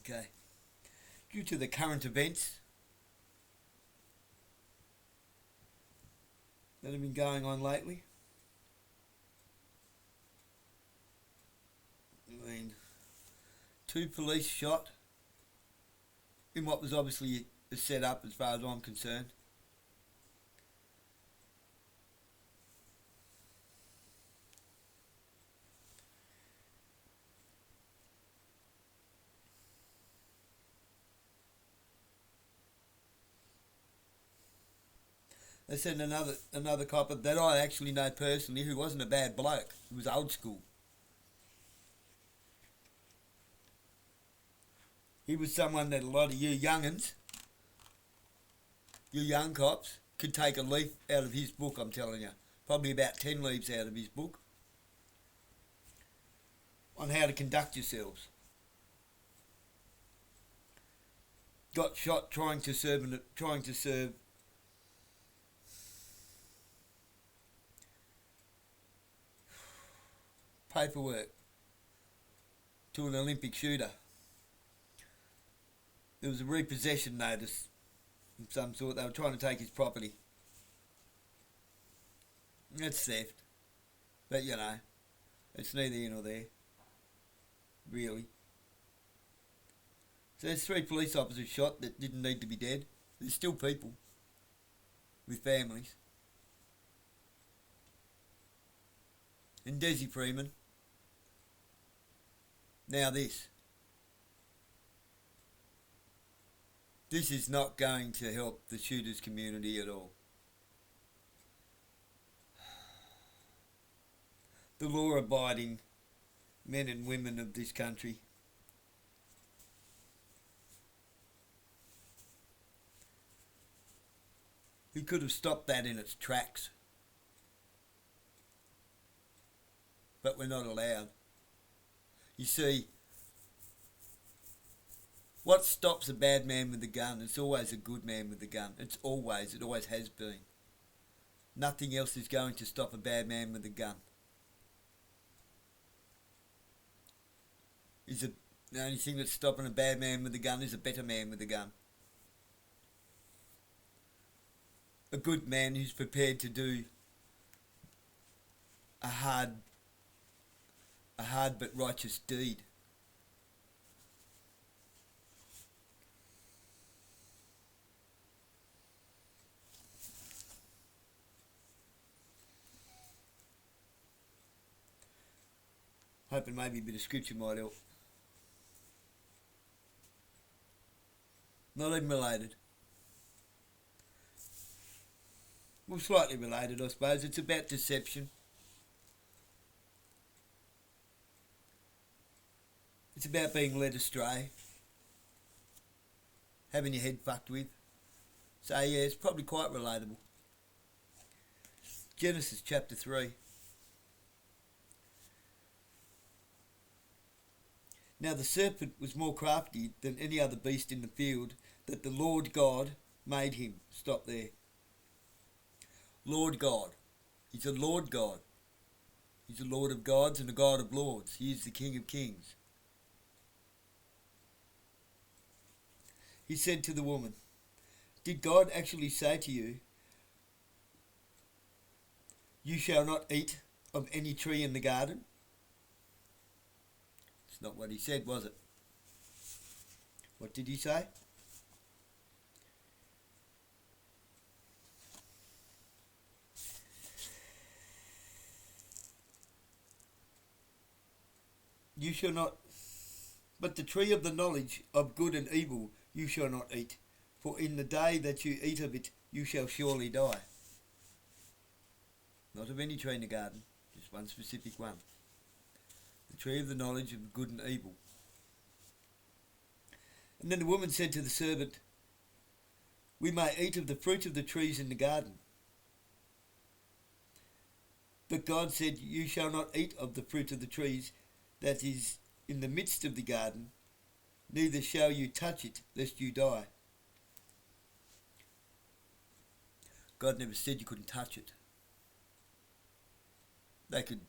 Okay. Due to the current events that have been going on lately, I mean, 2 police shot in what was obviously a set-up as far as I'm concerned. They sent another copper that I actually know personally who wasn't a bad bloke. He was old school. He was someone that a lot of you young'uns, you young cops, could take a leaf out of his book, I'm telling you. Probably about 10 leaves out of his book on how to conduct yourselves. Got shot trying to serve paperwork to an Olympic shooter. There was a repossession notice of some sort. They were trying to take his property. That's theft. But, you know, it's neither here nor there. Really. So there's 3 police officers shot that didn't need to be dead. There's still people with families. And Desi Freeman. Now this. This is not going to help the shooters community at all. The law-abiding men and women of this country who could have stopped that in its tracks. But we're not allowed. You see, what stops a bad man with a gun? It's always a good man with a gun. It always has been. Nothing else is going to stop a bad man with a gun. The only thing that's stopping a bad man with a gun is a better man with a gun. A good man who's prepared to do a hard but righteous deed. Hoping maybe a bit of scripture might help. Not even related. Well, slightly related, I suppose. It's about deception. It's about being led astray. Having your head fucked with. So yeah, it's probably quite relatable. Genesis chapter 3. Now the serpent was more crafty than any other beast in the field that the Lord God made him. Stop there. Lord God. He's a Lord God. He's a Lord of gods and a God of lords. He is the King of kings. He said to the woman, "Did God actually say to you, 'You shall not eat of any tree in the garden'?" It's not what he said, was it? What did he say? You shall not, but the tree of the knowledge of good and evil you shall not eat, for in the day that you eat of it you shall surely die. Not of any tree in the garden, just one specific one. The tree of the knowledge of good and evil. And then the woman said to the serpent, "We may eat of the fruit of the trees in the garden." But God said, "You shall not eat of the fruit of the trees that is in the midst of the garden, neither shall you touch it, lest you die." God never said you couldn't touch it. They could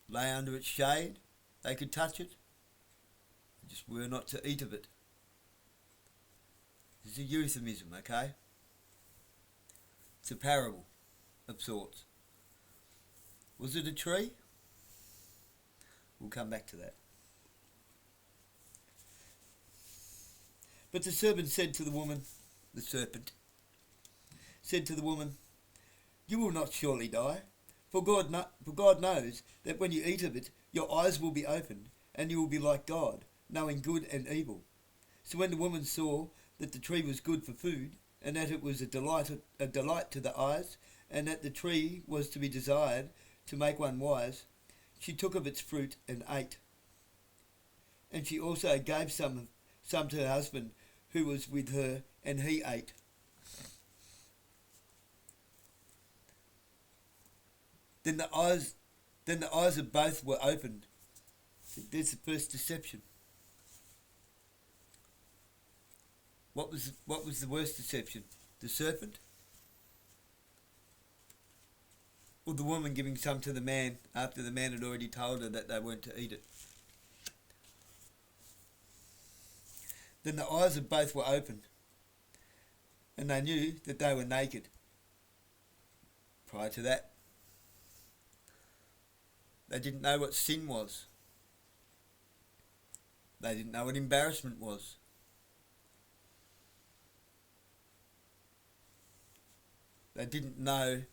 lay under its shade, they could touch it. Just were not to eat of it. This is a euphemism, okay? It's a parable of sorts. Was it a tree? We'll come back to that. But the serpent said to the woman, you will not surely die, for God knows that when you eat of it, your eyes will be opened, and you will be like God, knowing good and evil. So when the woman saw that the tree was good for food, and that it was a delight to the eyes, and that the tree was to be desired to make one wise, she took of its fruit and ate. And she also gave some to her husband who was with her, and he ate. Then the eyes of both were opened. There's the first deception. What was the worst deception? The serpent? Or the woman giving some to the man after the man had already told her that they weren't to eat it? Then the eyes of both were opened, and they knew that they were naked. Prior to that, they didn't know what sin was. They didn't know what embarrassment was. They didn't know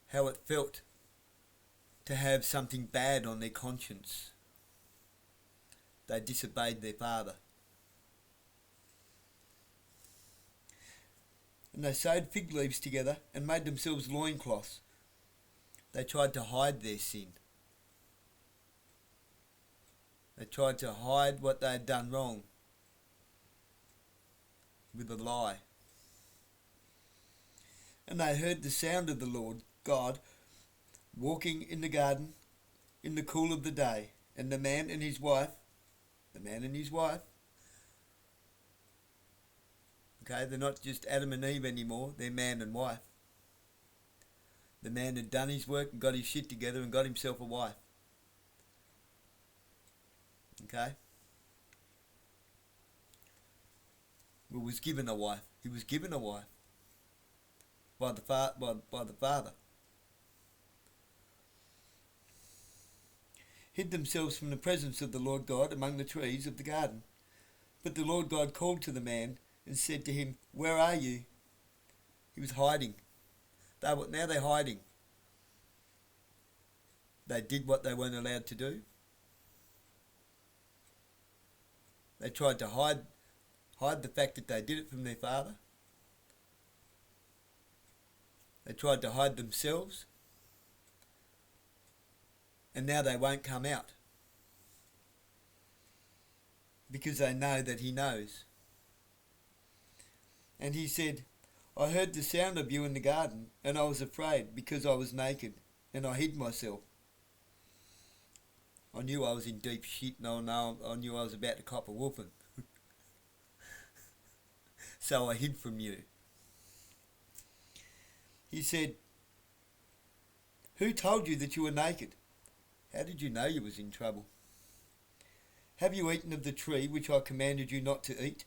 how it felt to have something bad on their conscience. They disobeyed their father. And they sewed fig leaves together and made themselves loincloths. They tried to hide their sin. They tried to hide what they had done wrong with a lie. And they heard the sound of the Lord God walking in the garden in the cool of the day, and the man and his wife, okay, they're not just Adam and Eve anymore, they're man and wife. The man had done his work and got his shit together and got himself a wife. Okay? Well, was given a wife. He was given a wife by the father. Hid themselves from the presence of the Lord God among the trees of the garden. But the Lord God called to the man and said to him, "Where are you?" He was hiding. Now they're hiding. They did what they weren't allowed to do. They tried to hide the fact that they did it from their father. They tried to hide themselves. And now they won't come out. Because they know that he knows. And he said, "I heard the sound of you in the garden, and I was afraid because I was naked, and I hid myself." I knew I was in deep shit, and I knew I was about to cop a whooping. So I hid from you. He said, "Who told you that you were naked? How did you know you was in trouble? Have you eaten of the tree which I commanded you not to eat?"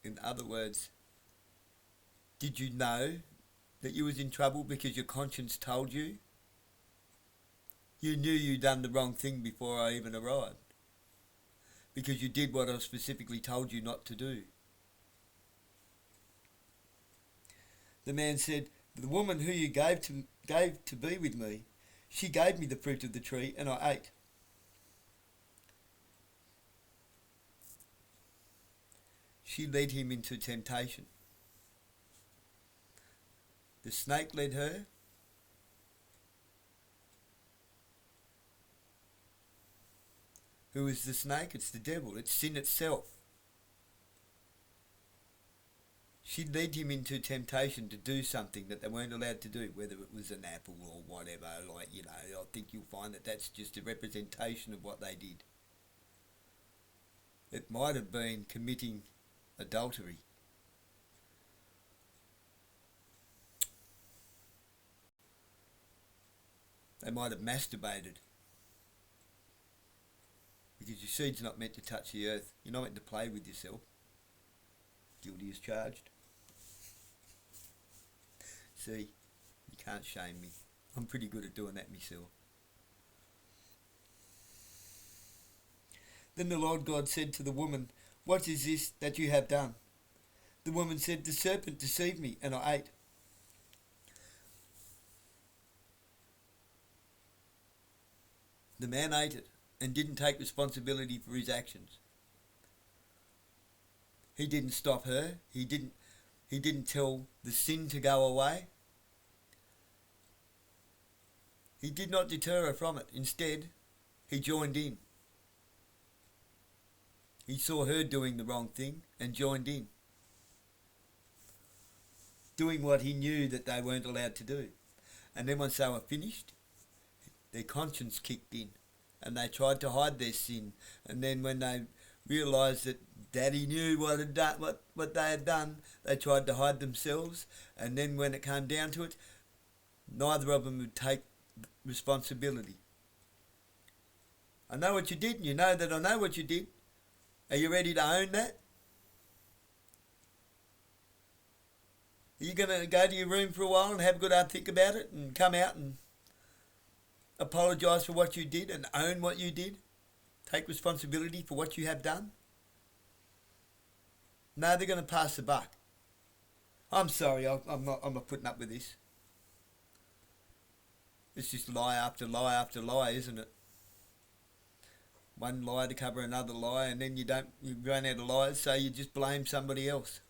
In other words, did you know that you was in trouble because your conscience told you? You knew you'd done the wrong thing before I even arrived. Because you did what I specifically told you not to do. The man said, "The woman who you gave to be with me, she gave me the fruit of the tree and I ate." She led him into temptation. The snake led her. Who is the snake? It's the devil. It's sin itself. She led him into temptation to do something that they weren't allowed to do, whether it was an apple or whatever. I think you'll find that that's just a representation of what they did. It might have been committing adultery. They might have masturbated. Because your seed's not meant to touch the earth. You're not meant to play with yourself. Guilty as charged. See, you can't shame me. I'm pretty good at doing that myself. Then the Lord God said to the woman, "What is this that you have done?" The woman said, "The serpent deceived me, and I ate." The man ate it and didn't take responsibility for his actions. He didn't stop her. He didn't tell the sin to go away. He did not deter her from it. Instead, he joined in. He saw her doing the wrong thing and joined in, doing what he knew that they weren't allowed to do. And then once they were finished, their conscience kicked in and they tried to hide their sin. And then when they realised that Daddy knew what they had done, they tried to hide themselves. And then when it came down to it, neither of them would take responsibility. I know what you did, and you know that I know what you did. Are you ready to own that? Are you going to go to your room for a while and have a good hard think about it and come out and apologise for what you did and own what you did? Take responsibility for what you have done? No, they're going to pass the buck. I'm sorry, I'm not putting up with this. It's just lie after lie after lie, isn't it? One lie to cover another lie, and then you run out of lies, so you just blame somebody else.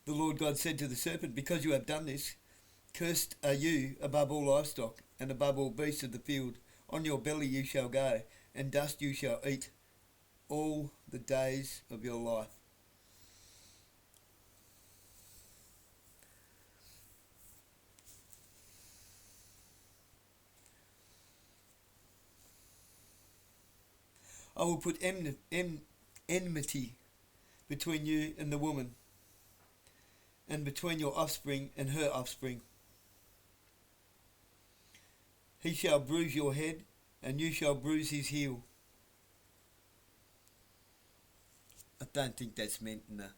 The Lord God said to the serpent, "Because you have done this, cursed are you above all livestock and above all beasts of the field. On your belly you shall go, and dust you shall eat all the days of your life." I will put enmity between you and the woman, and between your offspring and her offspring. He shall bruise your head, and you shall bruise his heel. I don't think that's meant in the...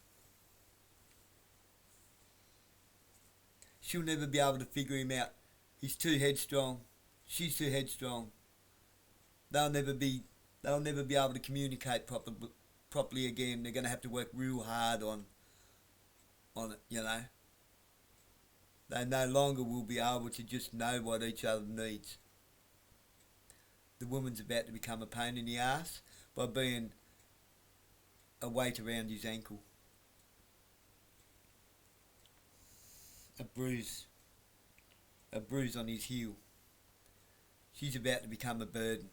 She'll never be able to figure him out. He's too headstrong. She's too headstrong. They'll never be able to communicate properly again. They're going to have to work real hard on it, you know. They no longer will be able to just know what each other needs. The woman's about to become a pain in the ass by being a weight around his ankle. A bruise on his heel. She's about to become a burden,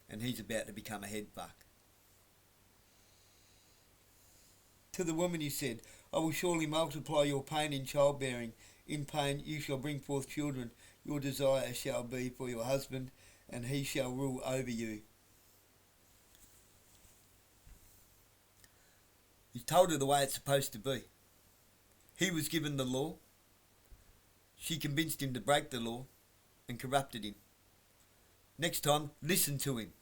and he's about to become a headfuck. To the woman he said, "I will surely multiply your pain in childbearing. In pain you shall bring forth children. Your desire shall be for your husband, and he shall rule over you." He told her the way it's supposed to be. He was given the law. She convinced him to break the law and corrupted him. Next time, listen to him.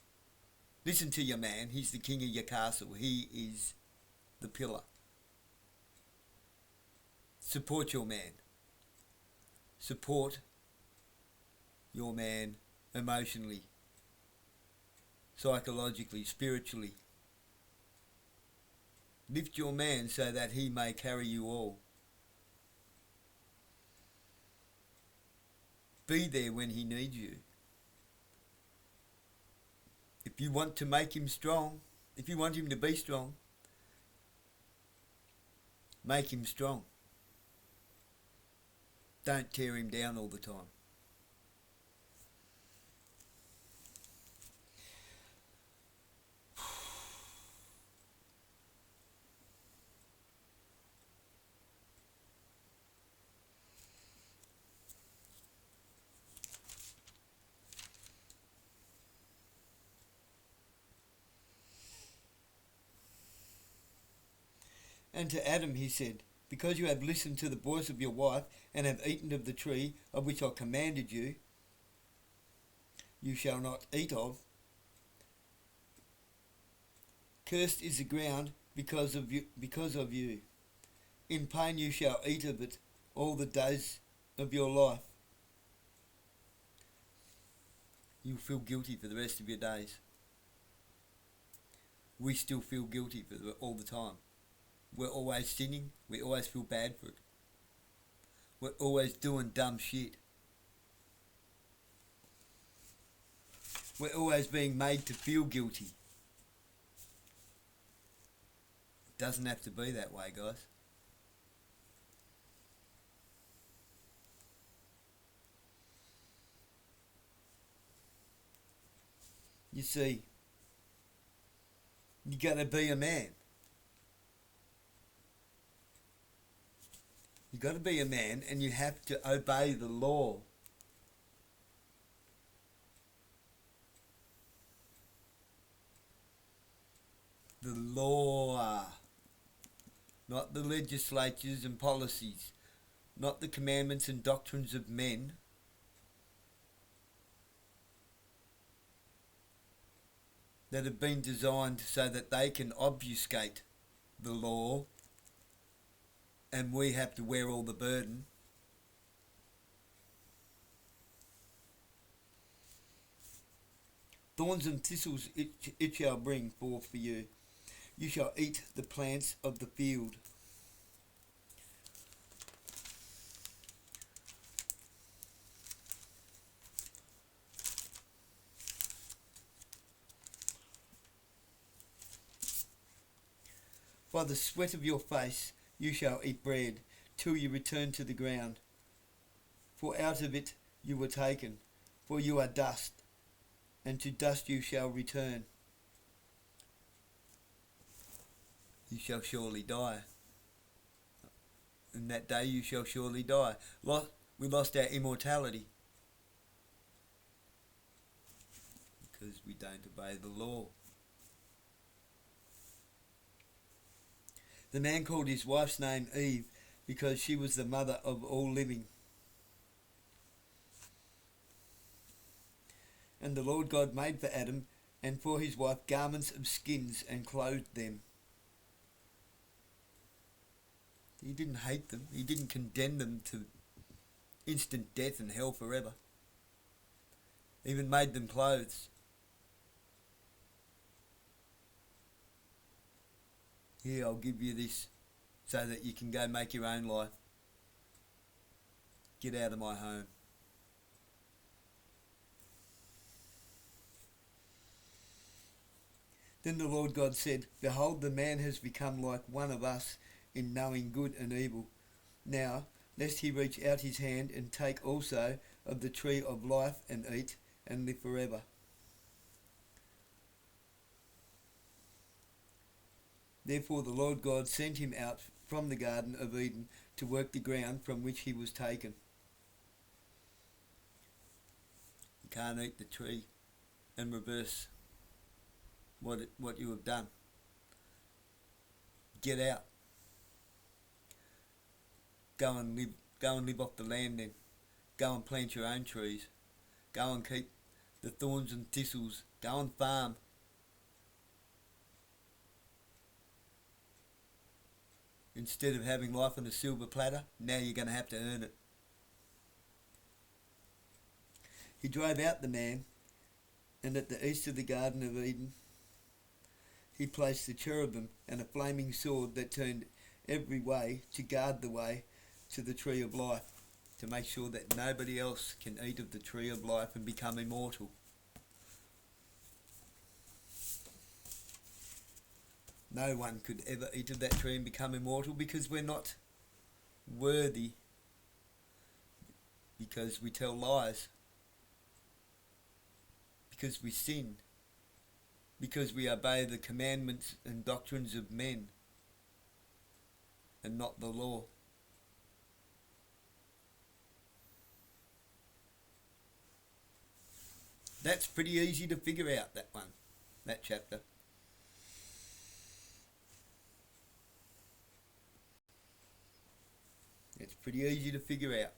Listen to your man. He's the king of your castle. He is the pillar. Support your man. Support your man emotionally, psychologically, spiritually. Lift your man so that he may carry you all. Be there when he needs you. If you want to make him strong, if you want him to be strong, make him strong. Don't tear him down all the time. And to Adam he said, because you have listened to the voice of your wife, and have eaten of the tree of which I commanded you, you shall not eat of. Cursed is the ground because of you. In pain you shall eat of it all the days of your life. You'll feel guilty for the rest of your days. We still feel guilty all the time. We're always sinning. We always feel bad for it. We're always doing dumb shit. We're always being made to feel guilty. It doesn't have to be that way, guys. You see, you gotta be a man. You gotta be a man, and you have to obey the law. The law, not the legislatures and policies, not the commandments and doctrines of men. That have been designed so that they can obfuscate the law, and we have to wear all the burden. Thorns and thistles it shall bring forth for you. You shall eat the plants of the field. By the sweat of your face you shall eat bread, till you return to the ground. For out of it you were taken, for you are dust, and to dust you shall return. You shall surely die. In that day you shall surely die. We lost our immortality because we don't obey the law. The man called his wife's name Eve, because she was the mother of all living. And the Lord God made for Adam and for his wife garments of skins and clothed them. He didn't hate them. He didn't condemn them to instant death and hell forever. He even made them clothes. Here, I'll give you this so that you can go make your own life. Get out of my home. Then the Lord God said, behold, the man has become like one of us in knowing good and evil. Now, lest he reach out his hand and take also of the tree of life and eat and live forever. Therefore the Lord God sent him out from the Garden of Eden to work the ground from which he was taken. You can't eat the tree and reverse what you have done. Get out. Go and live off the land then. Go and plant your own trees. Go and keep the thorns and thistles. Go and farm. Instead of having life on a silver platter, now you're going to have to earn it. He drove out the man, and at the east of the Garden of Eden, he placed the cherubim and a flaming sword that turned every way to guard the way to the tree of life, to make sure that nobody else can eat of the tree of life and become immortal. No one could ever eat of that tree and become immortal because we're not worthy, because we tell lies, because we sin, because we obey the commandments and doctrines of men and not the law. That's pretty easy to figure out, that chapter. pretty easy to figure out.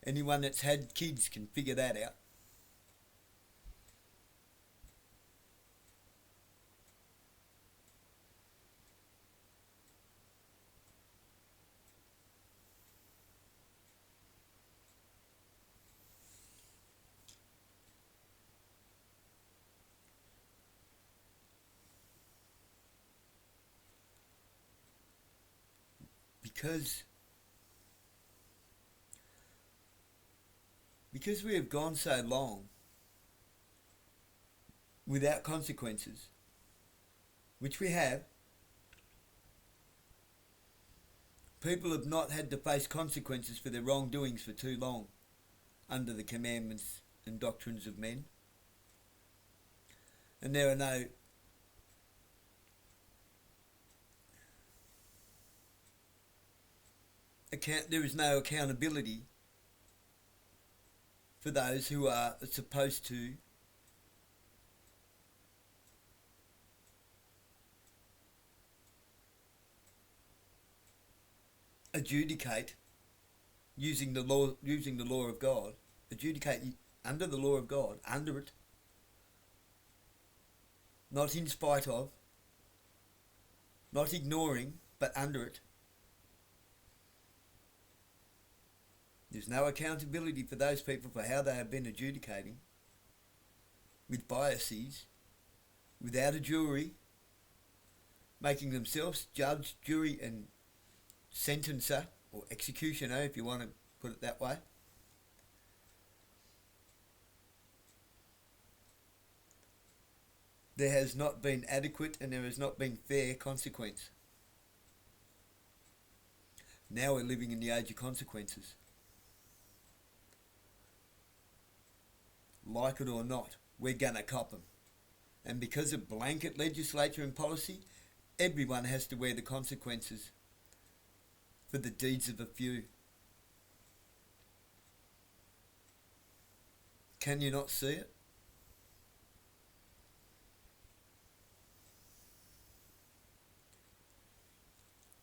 Anyone that's had kids can figure that out. Because we have gone so long without consequences, which we have, people have not had to face consequences for their wrongdoings for too long under the commandments and doctrines of men. And there is no accountability for those who are supposed to adjudicate using the law of God, adjudicate under the law of God, under it, not in spite of, not ignoring, but under it. There's no accountability for those people for how they have been adjudicating, with biases, without a jury, making themselves judge, jury and sentencer, or executioner if you want to put it that way. There has not been adequate and there has not been fair consequence. Now we're living in the age of consequences. Like it or not, we're gonna cop them. And because of blanket legislature and policy, everyone has to wear the consequences for the deeds of a few. Can you not see it?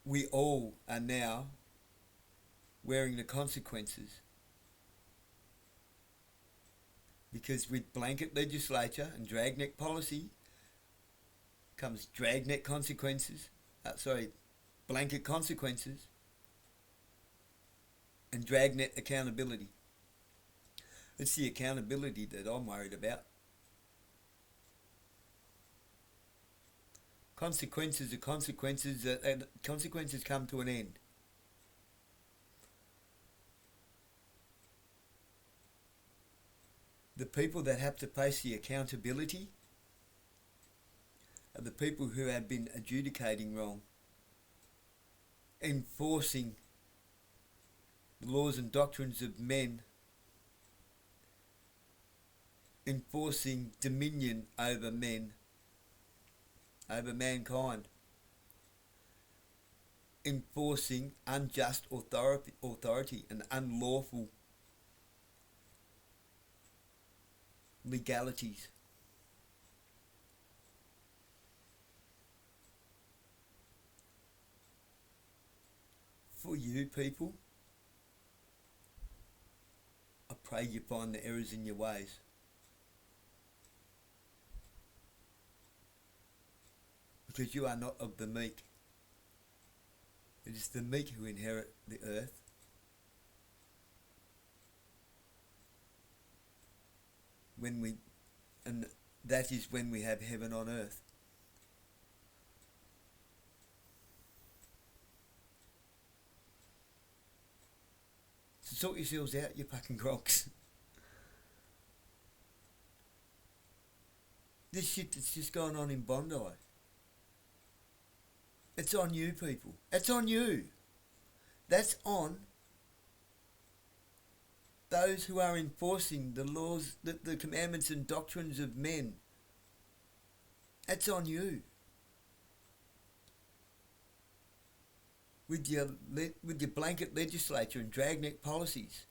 We all are now wearing the consequences, because with blanket legislature and dragnet policy comes dragnet consequences, blanket consequences and dragnet accountability. It's the accountability that I'm worried about. Consequences are consequences, and consequences come to an end. The people that have to face the accountability are the people who have been adjudicating wrong, enforcing the laws and doctrines of men, enforcing dominion over men, over mankind, enforcing unjust authority and unlawful legalities. For you people, I pray you find the errors in your ways. Because you are not of the meek. It is the meek who inherit the earth. And that is when we have heaven on earth. So sort yourselves out, you fucking crocs. This shit that's just going on in Bondi. It's on you people. It's on you. That's on those who are enforcing the laws, the commandments and doctrines of men. That's on you. With your blanket legislature and dragnet policies.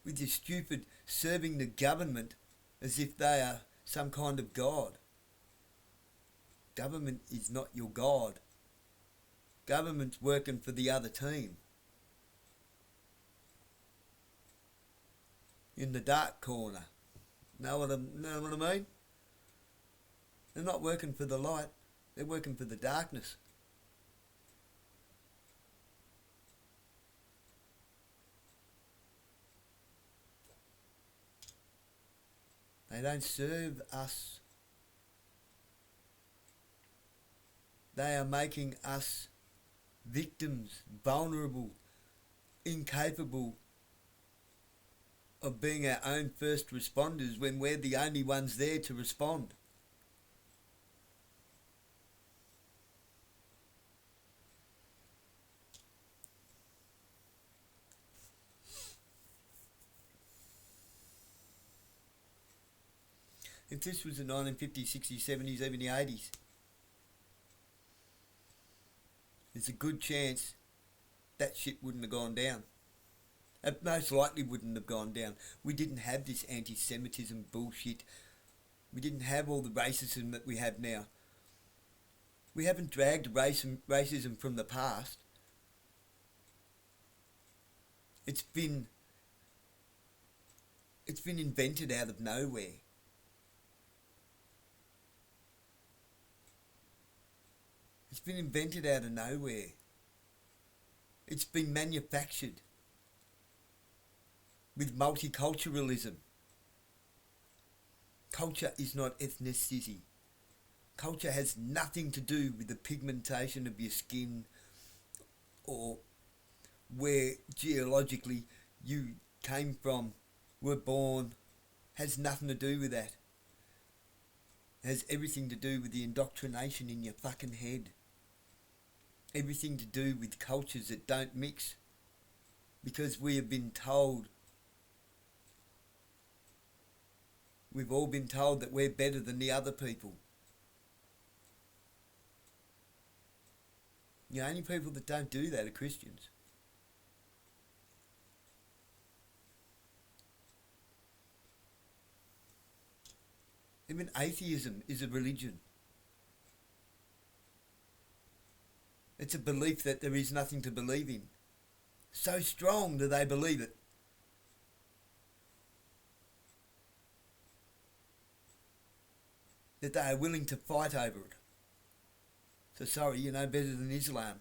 With your stupid serving the government as if they are some kind of God. Government is not your God. Government's working for the other team. in the dark corner. Know what I mean? They're not working for the light. They're working for the darkness. They don't serve us. They are making us victims, vulnerable, incapable of being our own first responders when we're the only ones there to respond. If this was the 1950s, 60s, 70s, even the 80s, there's a good chance that shit wouldn't have gone down. It most likely wouldn't have gone down. We didn't have this anti-Semitism bullshit. We didn't have all the racism that we have now. We haven't dragged racism from the past. It's been invented out of nowhere. It's been invented out of nowhere. It's been manufactured with multiculturalism. Culture is not ethnicity. Culture has nothing to do with the pigmentation of your skin or where geologically you came from, were born. Has nothing to do with that. It has everything to do with the indoctrination in your fucking head. Everything to do with cultures that don't mix. Because we have been told, we've all been told that we're better than the other people. The only people that don't do that are Christians. Even atheism is a religion. It's a belief that there is nothing to believe in. So strong do they believe it. That they are willing to fight over it. So sorry, you're no better than Islam.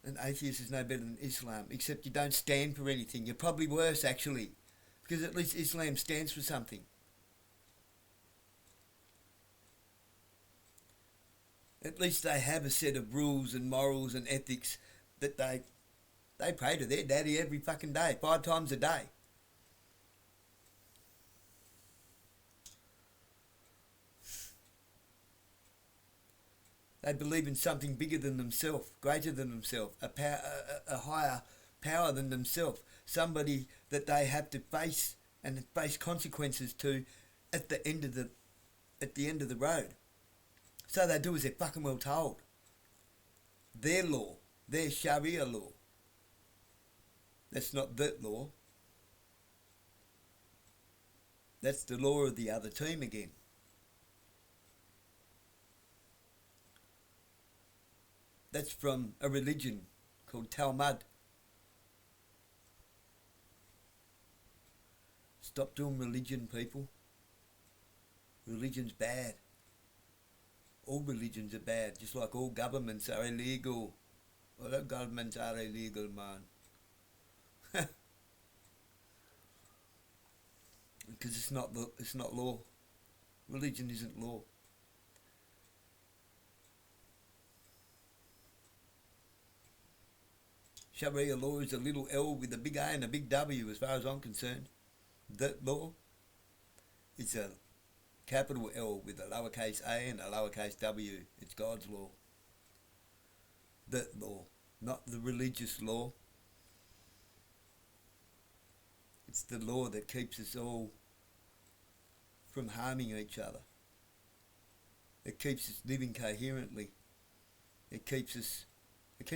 An atheist is no better than Islam, except you don't stand for anything. You're probably worse, actually, because at least Islam stands for something. At least they have a set of rules and morals and ethics that they pray to their daddy every fucking day, 5 times a day. They believe in something bigger than themselves, greater than themselves, a higher power than themselves, somebody that they have to face and face consequences to at the end of the road. So they do as they're fucking well told. Their law, their Sharia law. That's not the law. That's the law of the other team again. That's from a religion called Talmud. Stop doing religion, people. Religion's bad. All religions are bad, just like all governments are illegal. All governments are illegal, man. Because it's not law. Religion isn't law. Sharia law is a little L with a big A and a big W as far as I'm concerned. That law is a capital L with a lowercase a and a lowercase w. It's God's law. That law, not the religious law. It's the law that keeps us all from harming each other. It keeps us living coherently. It keeps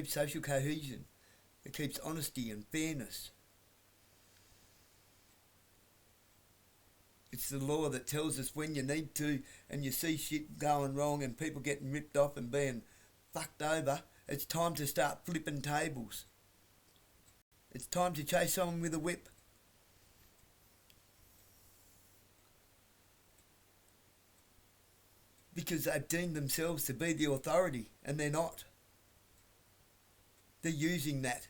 social cohesion. It keeps honesty and fairness. It's the law that tells us when you need to and you see shit going wrong and people getting ripped off and being fucked over, it's time to start flipping tables. It's time to chase someone with a whip. because they've deemed themselves to be the authority, and they're not. They're using that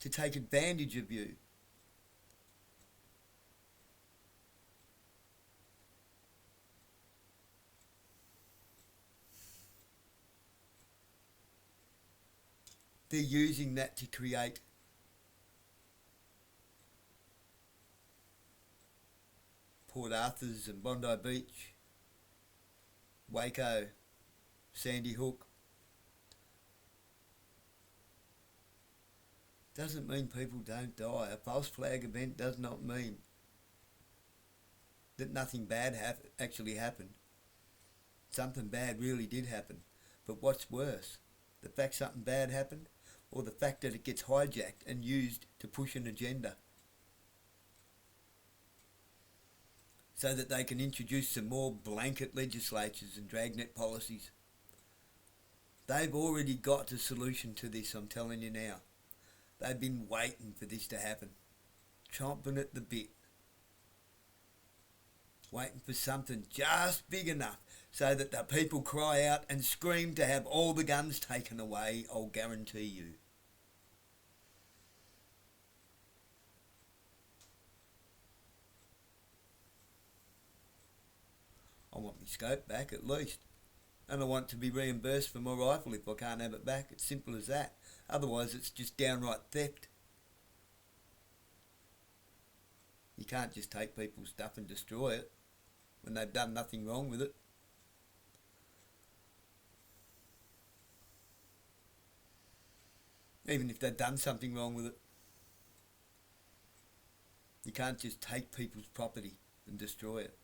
to take advantage of you. They're using that to create Port Arthur's and Bondi Beach, Waco, Sandy Hook. Doesn't mean people don't die. A false flag event does not mean that nothing bad actually happened. Something bad really did happen. But what's worse, the fact something bad happened, or the fact that it gets hijacked and used to push an agenda so that they can introduce some more blanket legislatures and dragnet policies. They've already got a solution to this, I'm telling you now. They've been waiting for this to happen, chomping at the bit, waiting for something just big enough so that the people cry out and scream to have all the guns taken away, I'll guarantee you. I want my scope back at least. And I want to be reimbursed for my rifle if I can't have it back. It's simple as that. Otherwise it's just downright theft. You can't just take people's stuff and destroy it when they've done nothing wrong with it. Even if they've done something wrong with it. You can't just take people's property and destroy it.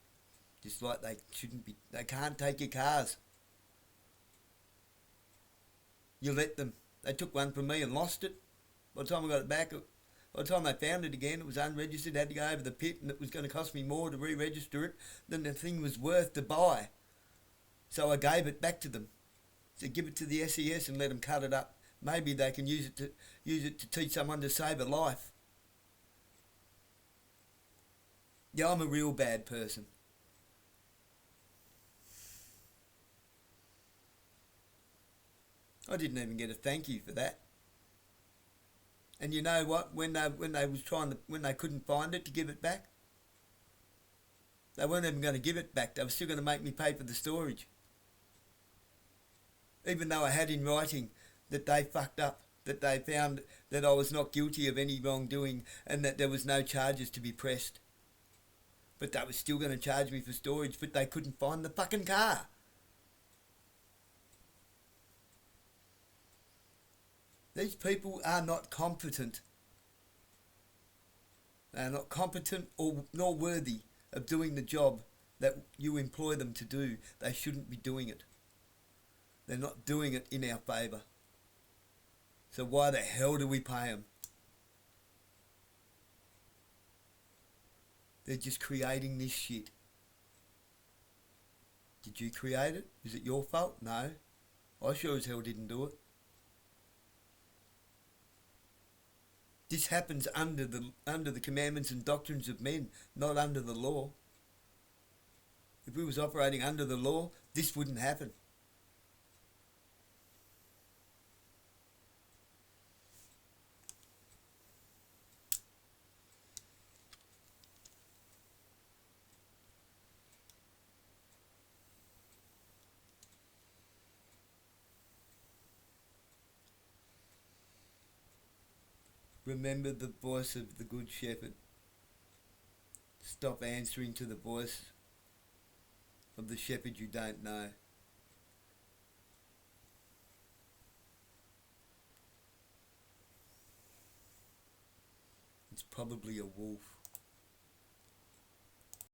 Just like they can't take your cars. You let them. They took one from me and lost it. By the time I got it back, by the time they found it again, it was unregistered, had to go over the pit, and it was going to cost me more to re-register it than the thing was worth to buy. So I gave it back to them. So give it to the SES and let them cut it up. Maybe they can use it to teach someone to save a life. Yeah, I'm a real bad person. I didn't even get a thank you for that. And you know what? When they couldn't find it to give it back, they weren't even going to give it back. They were still going to make me pay for the storage. Even though I had in writing that they fucked up, that they found that I was not guilty of any wrongdoing and that there was no charges to be pressed. But they were still going to charge me for storage, but they couldn't find the fucking car. These people are not competent. They are not competent nor worthy of doing the job that you employ them to do. They shouldn't be doing it. They're not doing it in our favour. So why the hell do we pay them? They're just creating this shit. Did you create it? Is it your fault? No. I sure as hell didn't do it. This happens under the commandments and doctrines of men, not under the law. If we was operating under the law, this wouldn't happen. Remember the voice of the Good Shepherd. Stop answering to the voice of the shepherd you don't know. It's probably a wolf.